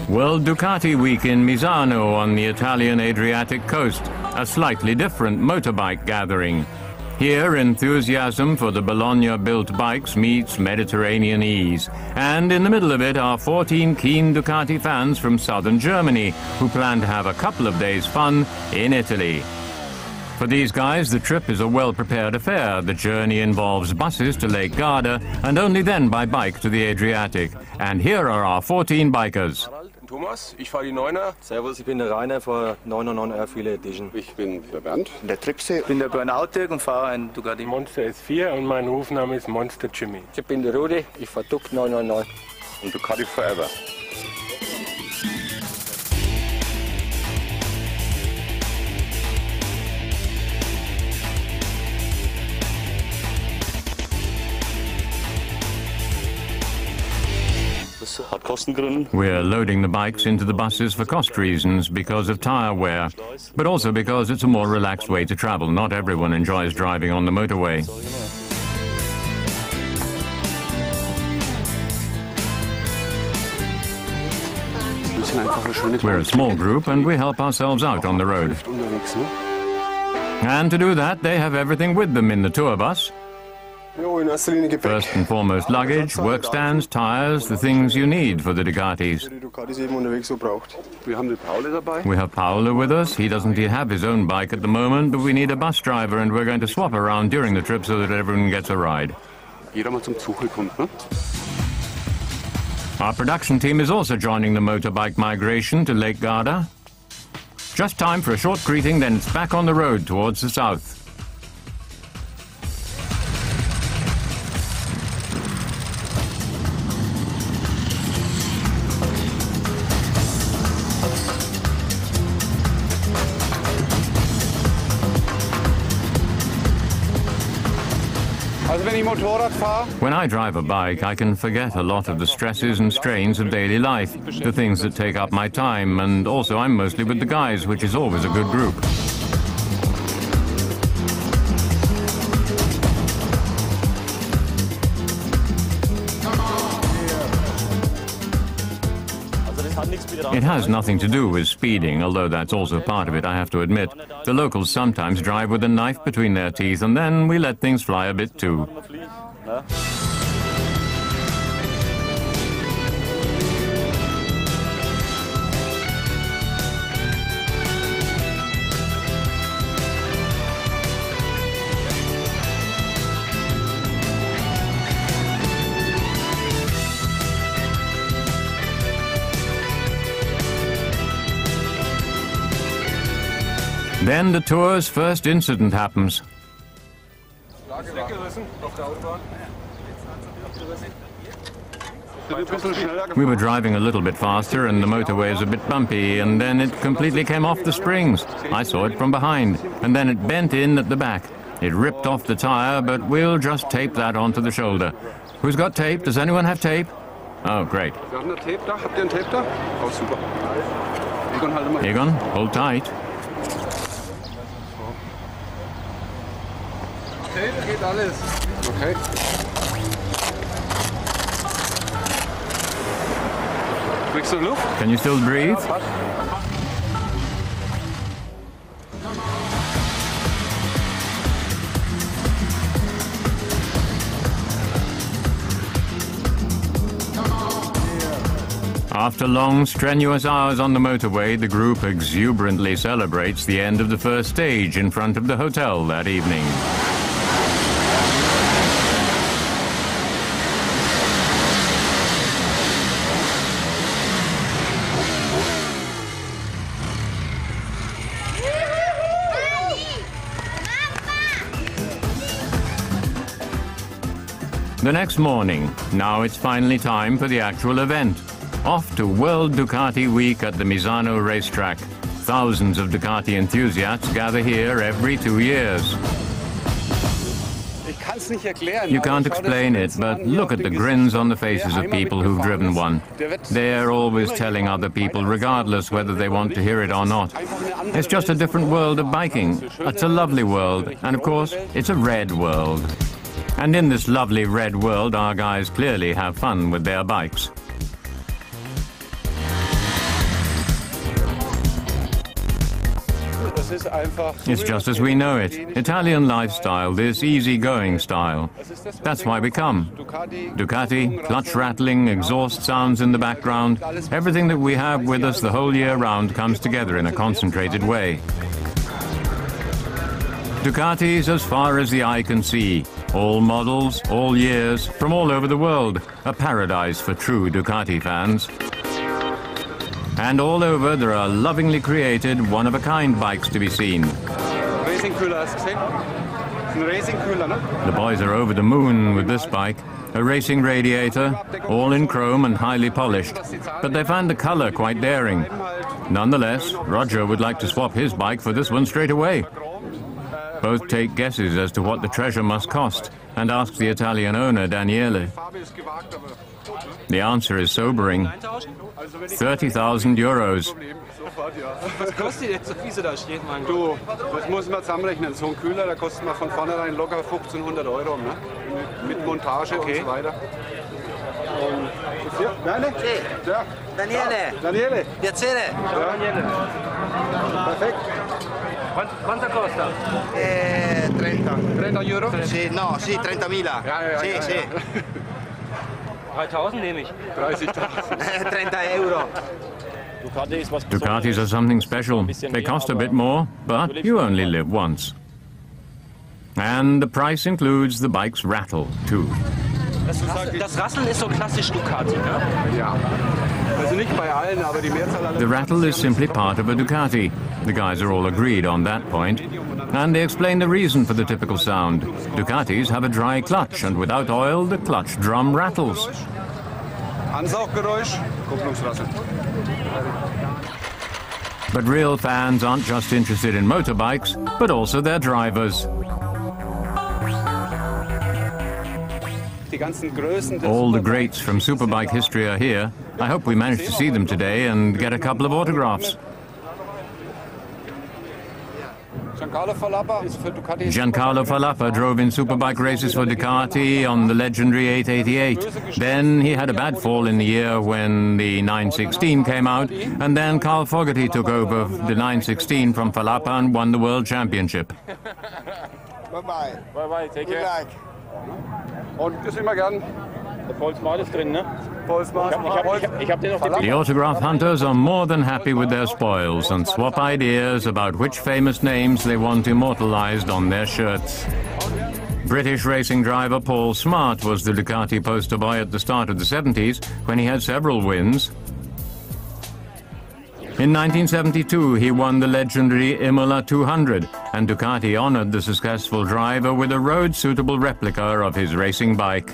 World Ducati week in Misano on the Italian Adriatic coast, a slightly different motorbike gathering. Here, enthusiasm for the Bologna-built bikes meets Mediterranean ease. And in the middle of it are 14 keen Ducati fans from southern Germany who plan to have a couple of days' fun in Italy. For these guys, the trip is a well-prepared affair. The journey involves buses to Lake Garda and only then by bike to the Adriatic. And here are our 14 bikers. Thomas, ich fahre die 9er. Servus, ich bin der Rainer, fahre 9er File Edition. Ich bin der Bernd. Der Tripse. Ich bin der Burnout und fahre ein Ducati. Monster S4 und mein Rufname ist Monster Jimmy. Ich bin der Rudi, ich fahre Duck 999. Und Ducati Forever. We're loading the bikes into the buses for cost reasons, because of tyre wear, but also because it's a more relaxed way to travel. Not everyone enjoys driving on the motorway. We're a small group and we help ourselves out on the road. And to do that, they have everything with them in the tour bus. First and foremost, luggage, work stands, tyres, the things you need for the Ducatis. We have Paolo with us. He doesn't have his own bike at the moment, but we need a bus driver and we're going to swap around during the trip so that everyone gets a ride. Our production team is also joining the motorbike migration to Lake Garda. Just time for a short greeting, then it's back on the road towards the south. When I drive a bike, I can forget a lot of the stresses and strains of daily life, the things that take up my time, and also I'm mostly with the guys, which is always a good group. It has nothing to do with speeding, although that's also part of it, I have to admit. The locals sometimes drive with a knife between their teeth, and then we let things fly a bit too. Then the tour's first incident happens. We were driving a little bit faster and the motorway is a bit bumpy, and then it completely came off the springs. I saw it from behind, and then it bent in at the back. It ripped off the tire, but we'll just tape that onto the shoulder. Who's got tape? Does anyone have tape? Oh, great. Egon, hold tight. Okay. Can you still breathe? After long, strenuous hours on the motorway, the group exuberantly celebrates the end of the first stage in front of the hotel that evening. The next morning, now it's finally time for the actual event. Off to World Ducati week at the Misano racetrack. Thousands of Ducati enthusiasts gather here every 2 years. You can't explain it, but look at the grins on the faces of people who've driven one. They're always telling other people, regardless whether they want to hear it or not. It's just a different world of biking. It's a lovely world, and of course, it's a red world. And in this lovely red world, our guys clearly have fun with their bikes. It's just as we know it. Italian lifestyle, this easy-going style. That's why we come. Ducati, clutch rattling, exhaust sounds in the background. Everything that we have with us the whole year round comes together in a concentrated way. Ducatis as far as the eye can see. All models, all years, from all over the world. A paradise for true Ducati fans. And all over there are lovingly created, one-of-a-kind bikes to be seen. The boys are over the moon with this bike. A racing radiator, all in chrome and highly polished. But they find the color quite daring. Nonetheless, Roger would like to swap his bike for this one straight away. Both take guesses as to what the treasure must cost and ask the Italian owner, Daniele. The answer is sobering. 30,000 euros. Was kostet jetzt, wie sie da steht, mein Du, das muss man zusammenrechnen. So ein Kühler, da kostet man von vornherein locker 1.500 Euro, ne? Mit Montage und so weiter. Nein, ja. Daniele. Piacere. Ja. Perfekt. Quanto costa? 30. 30 Euro? Sì, no, sì, 30.000. Sì. 3.000 nehme ich. 30.000. 30 Euro. Ducatis are something special. They cost a bit more, but you only live once. And the price includes the bike's rattle, too. Das Rasseln ist so klassisch Ducati, ne? Ja. Also nicht bei allen, aber die Mehrzahl aller... The rattle is simply part of a Ducati. The guys are all agreed on that point. And they explain the reason for the typical sound. Ducatis have a dry clutch, and without oil, the clutch drum rattles. Ansauggeräusch, Kupplungsrassel. But real fans aren't just interested in motorbikes, but also their drivers. All the greats from Superbike history are here. I hope we manage to see them today and get a couple of autographs. Giancarlo Falappa drove in Superbike races for Ducati on the legendary 888. Then he had a bad fall in the year when the 916 came out, and then Carl Fogarty took over the 916 from Falappa and won the World Championship. Bye-bye. Bye-bye, take Good care. luck. Und das immer gern. Der Paul Smart ist drin, ne? Ich hab den noch The autograph hunters are more than happy with their spoils and swap ideas about which famous names they want immortalized on their shirts. British racing driver Paul Smart was the Ducati poster boy at the start of the 70s when he had several wins. In 1972, he won the legendary Imola 200, and Ducati honored the successful driver with a road-suitable replica of his racing bike.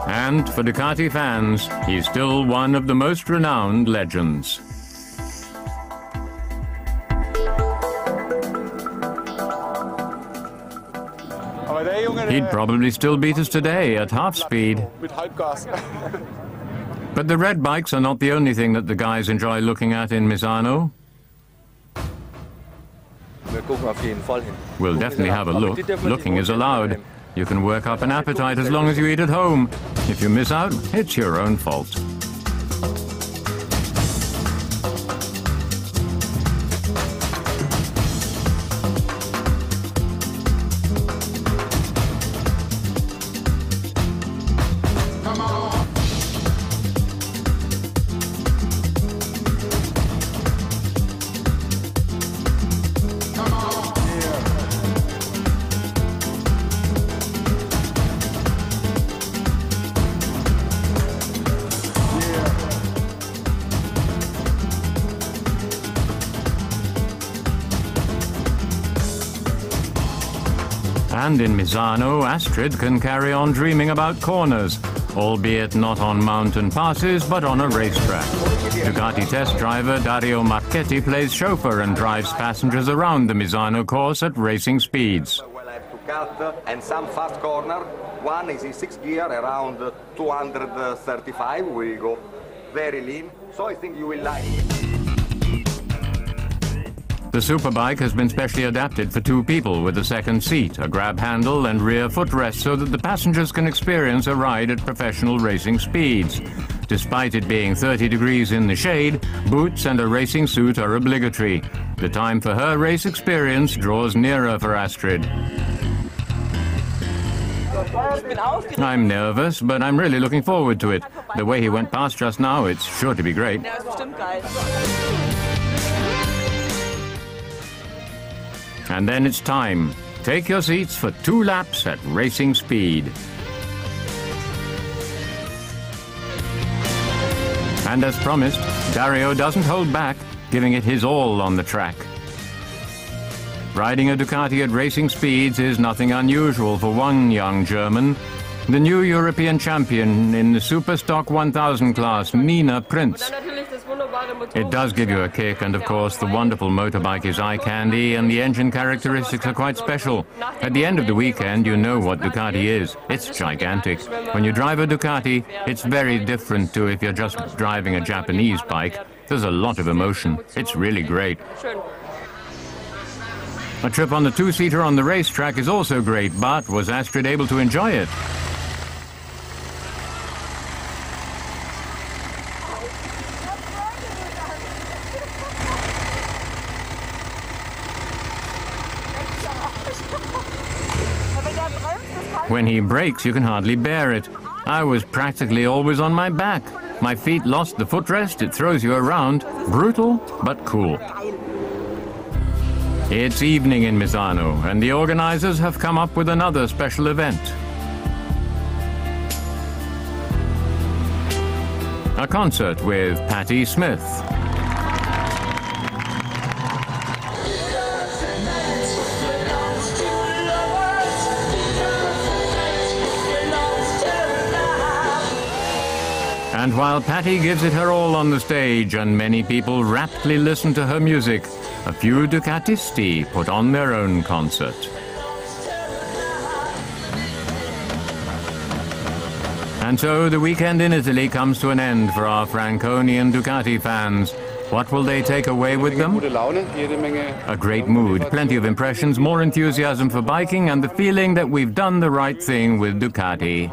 And for Ducati fans, he's still one of the most renowned legends. He'd probably still beat us today at half speed. But the red bikes are not the only thing that the guys enjoy looking at in Misano. We'll definitely have a look. Looking is allowed. You can work up an appetite as long as you eat at home. If you miss out, it's your own fault. And in Misano, Astrid can carry on dreaming about corners, albeit not on mountain passes, but on a racetrack. Ducati test driver Dario Marchetti plays chauffeur and drives passengers around the Misano course at racing speeds. Well, I have to cut and some fast corner. One is in 6th gear, around 235. We go very lean, so I think you will like it. The Superbike has been specially adapted for two people with a second seat, a grab handle and rear footrest so that the passengers can experience a ride at professional racing speeds. Despite it being 30 degrees in the shade, boots and a racing suit are obligatory. The time for her race experience draws nearer for Astrid. I'm nervous, but I'm really looking forward to it. The way he went past just now, it's sure to be great. And then it's time. Take your seats for 2 laps at racing speed. And as promised, Dario doesn't hold back, giving it his all on the track. Riding a Ducati at racing speeds is nothing unusual for one young German. The new European champion in the Superstock 1000 class, Nina Prinz. It does give you a kick, and of course the wonderful motorbike is eye candy, and the engine characteristics are quite special. At the end of the weekend, you know what Ducati is. It's gigantic. When you drive a Ducati, it's very different to if you're just driving a Japanese bike. There's a lot of emotion. It's really great. A trip on the 2-seater on the racetrack is also great, but was Astrid able to enjoy it? When he brakes, you can hardly bear it. I was practically always on my back. My feet lost the footrest, it throws you around. Brutal, but cool. It's evening in Misano, and the organizers have come up with another special event. A concert with Patti Smith. And while Patti gives it her all on the stage and many people raptly listen to her music, a few Ducatisti put on their own concert. And so the weekend in Italy comes to an end for our Franconian Ducati fans. What will they take away with them? A great mood, plenty of impressions, more enthusiasm for biking, and the feeling that we've done the right thing with Ducati.